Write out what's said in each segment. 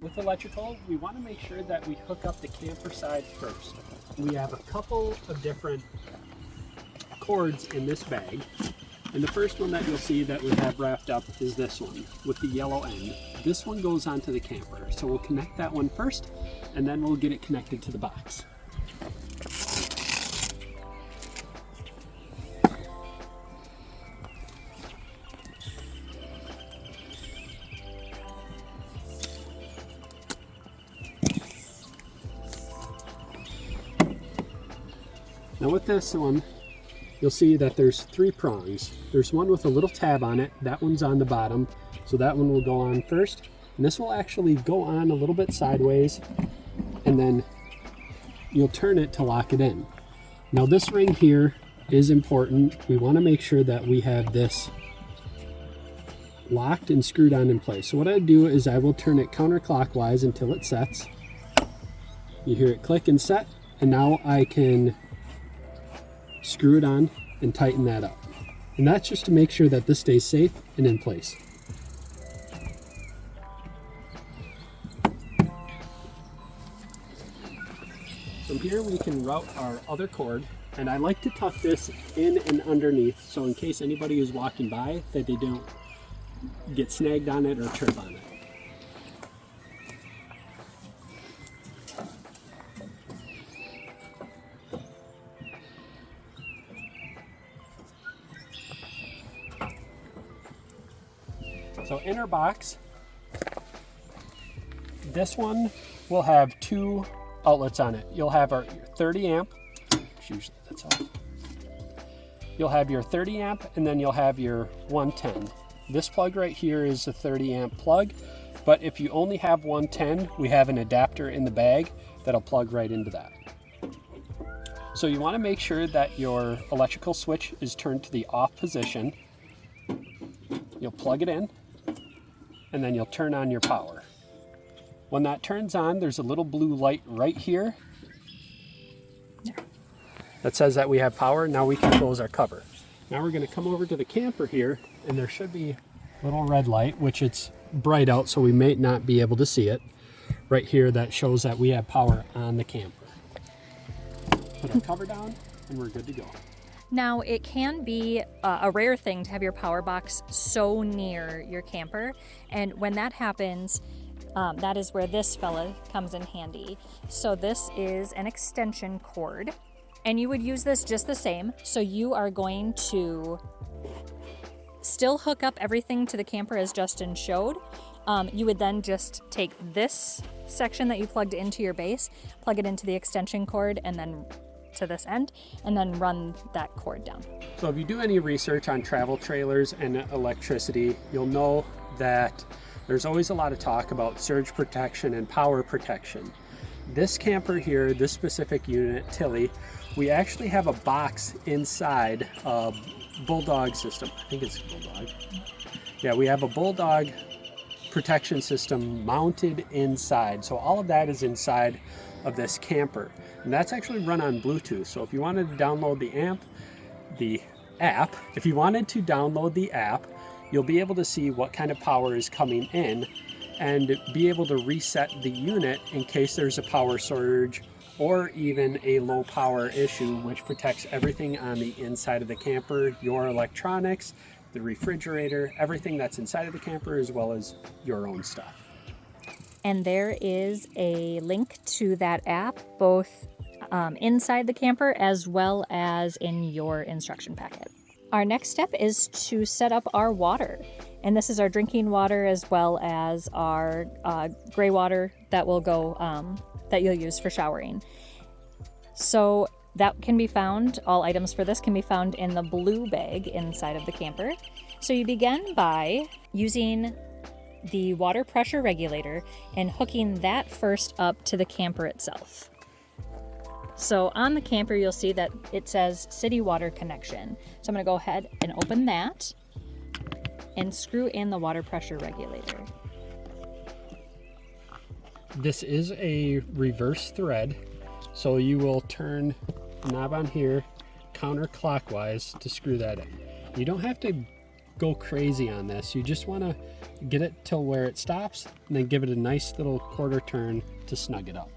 with electrical, we want to make sure that we hook up the camper side first. We have a couple of different cords in this bag, and the first one that you'll see that we have wrapped up is this one with the yellow end. This one goes onto the camper, so we'll connect that one first, and then we'll get it connected to the box. Now with this one, you'll see that there's 3 prongs. There's one with a little tab on it. That one's on the bottom, so that one will go on first. And this will actually go on a little bit sideways, and then you'll turn it to lock it in. Now this ring here is important. We want to make sure that we have this locked and screwed on in place. So what I do is I will turn it counterclockwise until it sets. You hear it click and set, and now I can screw it on and tighten that up. And that's just to make sure that this stays safe and in place. From here we can route our other cord, and I like to tuck this in and underneath, so in case anybody is walking by that they don't get snagged on it or trip on it. So in our box, this one will have 2 outlets on it. You'll have our 30 amp, usually that's off. You'll have your 30 amp, and then you'll have your 110. This plug right here is a 30 amp plug, but if you only have 110, we have an adapter in the bag that'll plug right into that. So you want to make sure that your electrical switch is turned to the off position. You'll plug it in, and then you'll turn on your power. When that turns on, there's a little blue light right here that says that we have power. Now we can close our cover. Now we're going to come over to the camper here, and there should be a little red light, which it's bright out, so we may not be able to see it. Right here, that shows that we have power on the camper. Put our cover down, and we're good to go. Now, it can be a rare thing to have your power box so near your camper, and when that happens, that is where this fella comes in handy. So this is an extension cord, and you would use this just the same. So you are going to still hook up everything to the camper as Justin showed. You would then just take this section that you plugged into your base, plug it into the extension cord, and then to this end, and then run that cord down. So if you do any research on travel trailers and electricity, you'll know that there's always a lot of talk about surge protection and power protection. This camper here, this specific unit, Tilly, we actually have a box inside a Bulldog system. I think it's Bulldog. Yeah, we have a Bulldog protection system mounted inside. So all of that is inside of this camper. And that's actually run on Bluetooth. So if you wanted to download the app, if you wanted to download the app, you'll be able to see what kind of power is coming in and be able to reset the unit in case there's a power surge or even a low power issue, which protects everything on the inside of the camper, your electronics, the refrigerator, everything that's inside of the camper, as well as your own stuff. And there is a link to that app, both inside the camper as well as in your instruction packet. Our next step is to set up our water. And this is our drinking water as well as our gray water that will go, that you'll use for showering. So that can be found, all items for this can be found in the blue bag inside of the camper. So you begin by using the water pressure regulator and hooking that first up to the camper itself. So on the camper, you'll see that it says city water connection. So I'm going to go ahead and open that and screw in the water pressure regulator. This is a reverse thread, so you will turn the knob on here counterclockwise to screw that in. You don't have to go crazy on this. You just want to get it till where it stops and then give it a nice little quarter turn to snug it up.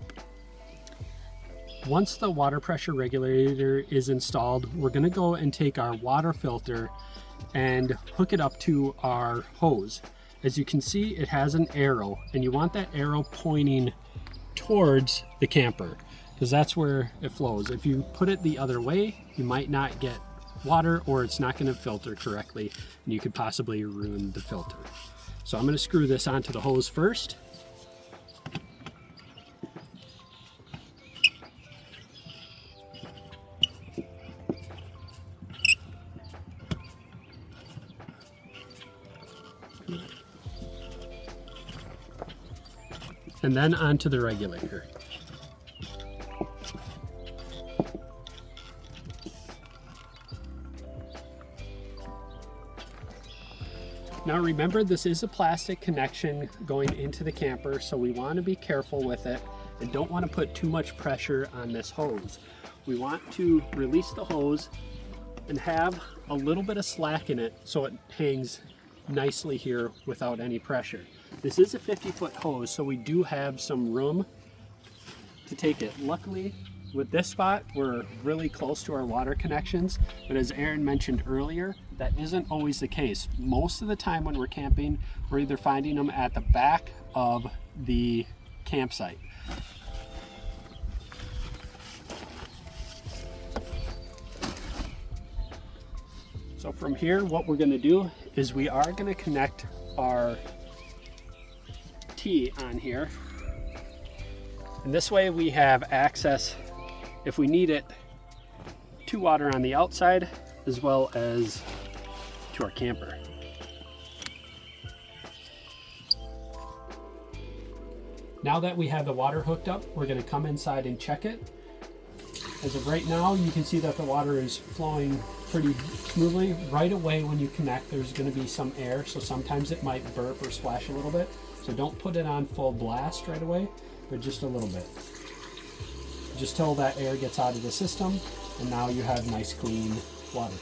Once the water pressure regulator is installed, we're going to go and take our water filter and hook it up to our hose. As you can see, it has an arrow, and you want that arrow pointing towards the camper because that's where it flows. If you put it the other way, you might not get water, or it's not going to filter correctly, and you could possibly ruin the filter. So I'm going to screw this onto the hose first. And then onto the regulator. Now remember, this is a plastic connection going into the camper, so we want to be careful with it and don't want to put too much pressure on this hose. We want to release the hose and have a little bit of slack in it so it hangs nicely here without any pressure. This is a 50-foot hose, so we do have some room to take it. Luckily, with this spot, we're really close to our water connections, but as Erin mentioned earlier, that isn't always the case. Most of the time when we're camping, we're either finding them at the back of the campsite. So from here, what we're going to do is we are going to connect our T on here, and this way we have access, if we need it, to water on the outside as well as to our camper. Now that we have the water hooked up, we're going to come inside and check it. As of right now, you can see that the water is flowing pretty smoothly. Right away when you connect, there's going to be some air, so sometimes it might burp or splash a little bit. So don't put it on full blast right away, but just a little bit. Just till that air gets out of the system, and now you have nice clean water.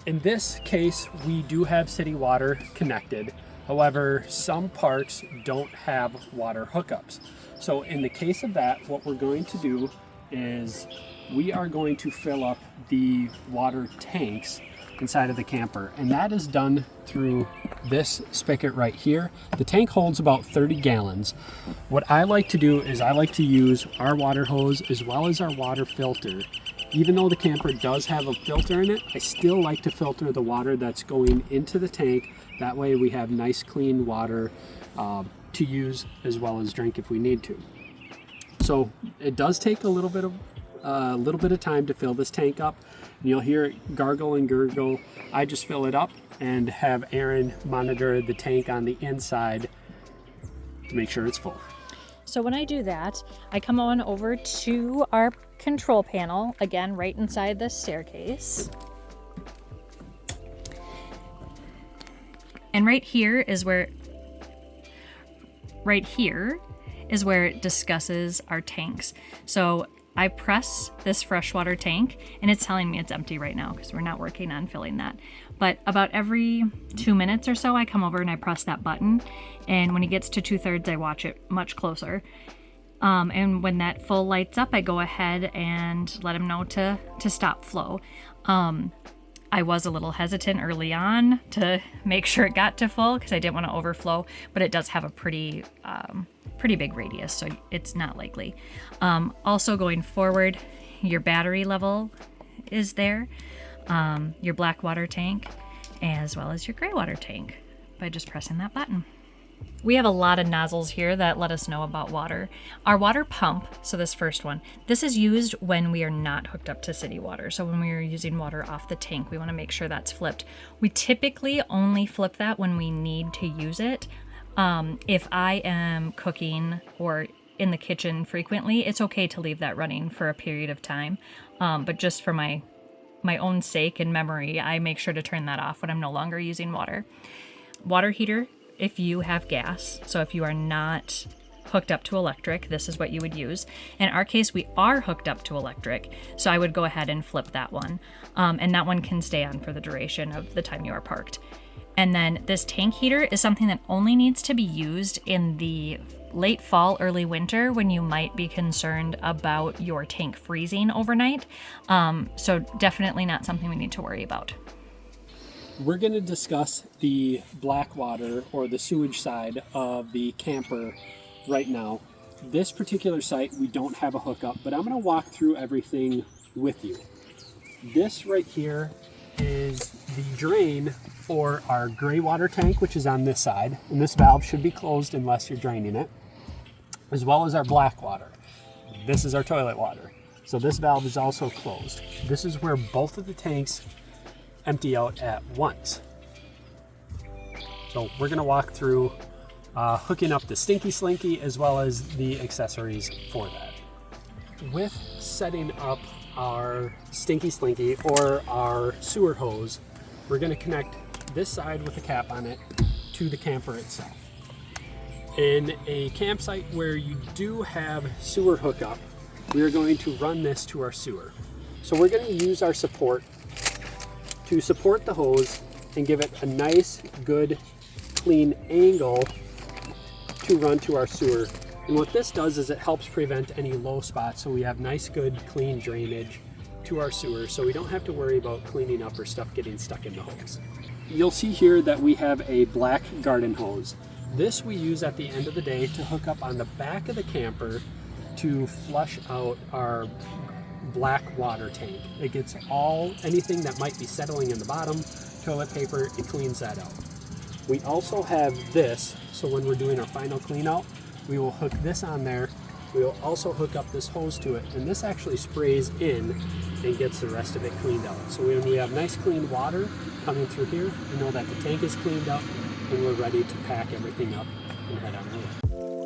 In this case, we do have city water connected. However, some parks don't have water hookups. So in the case of that, what we're going to do is we are going to fill up the water tanks inside of the camper, and that is done through this spigot right here. The tank holds about 30 gallons. What I like to do is I like to use our water hose as well as our water filter. Even though the camper does have a filter in it, I still like to filter the water that's going into the tank. That way we have nice clean water to use as well as drink if we need to. So it does take a little bit of time to fill this tank up. And you'll hear it gargle and gurgle. I just fill it up and have Erin monitor the tank on the inside to make sure it's full. So when I do that, I come on over to our control panel, again, right inside the staircase. And right here is where it discusses our tanks. So I press this freshwater tank and it's telling me it's empty right now because we're not working on filling that. But about every 2 minutes or so, I come over and I press that button. And when it gets to 2/3, I watch it much closer. And when that full lights up, I go ahead and let them know to stop flow. I was a little hesitant early on to make sure it got to full because I didn't want to overflow, but it does have a pretty big radius, so it's not likely. Also going forward, your battery level is there, your black water tank, as well as your gray water tank by just pressing that button. We have a lot of nozzles here that let us know about water. Our water pump, so this first one, this is used when we are not hooked up to city water. So when we are using water off the tank, we want to make sure that's flipped. We typically only flip that when we need to use it. If I am cooking or in the kitchen frequently, it's okay to leave that running for a period of time. But just for my own sake and memory, I make sure to turn that off when I'm no longer using water. Water heater, if you have gas, so if you are not hooked up to electric, this is what you would use. In our case, we are hooked up to electric, so I would go ahead and flip that one. And that one can stay on for the duration of the time you are parked. And then this tank heater is something that only needs to be used in the late fall, early winter, when you might be concerned about your tank freezing overnight. So definitely not something we need to worry about. We're going to discuss the black water or the sewage side of the camper right now. This particular site, we don't have a hookup, but I'm going to walk through everything with you. This right here is the drain for our gray water tank, which is on this side, and this valve should be closed unless you're draining it, as well as our black water. This is our toilet water, so this valve is also closed. This is where both of the tanks empty out at once. So we're going to walk through hooking up the Stinky Slinky as well as the accessories for that. With setting up our Stinky Slinky or our sewer hose, we're going to connect this side with a cap on it to the camper itself. In a campsite where you do have sewer hookup, we are going to run this to our sewer. So we're going to use our support to support the hose and give it a nice, good, clean angle to run to our sewer. And what this does is it helps prevent any low spots, so we have nice, good, clean drainage to our sewer, so we don't have to worry about cleaning up or stuff getting stuck in the hose. You'll see here that we have a black garden hose. This we use at the end of the day to hook up on the back of the camper to flush out our black water tank. It gets anything that might be settling in the bottom, toilet paper, it cleans that out. We also have this, so when we're doing our final clean out, we will hook this on there. We will also hook up this hose to it, and this actually sprays in and gets the rest of it cleaned out. So when we have nice clean water coming through here, we know that the tank is cleaned up and we're ready to pack everything up and head on home.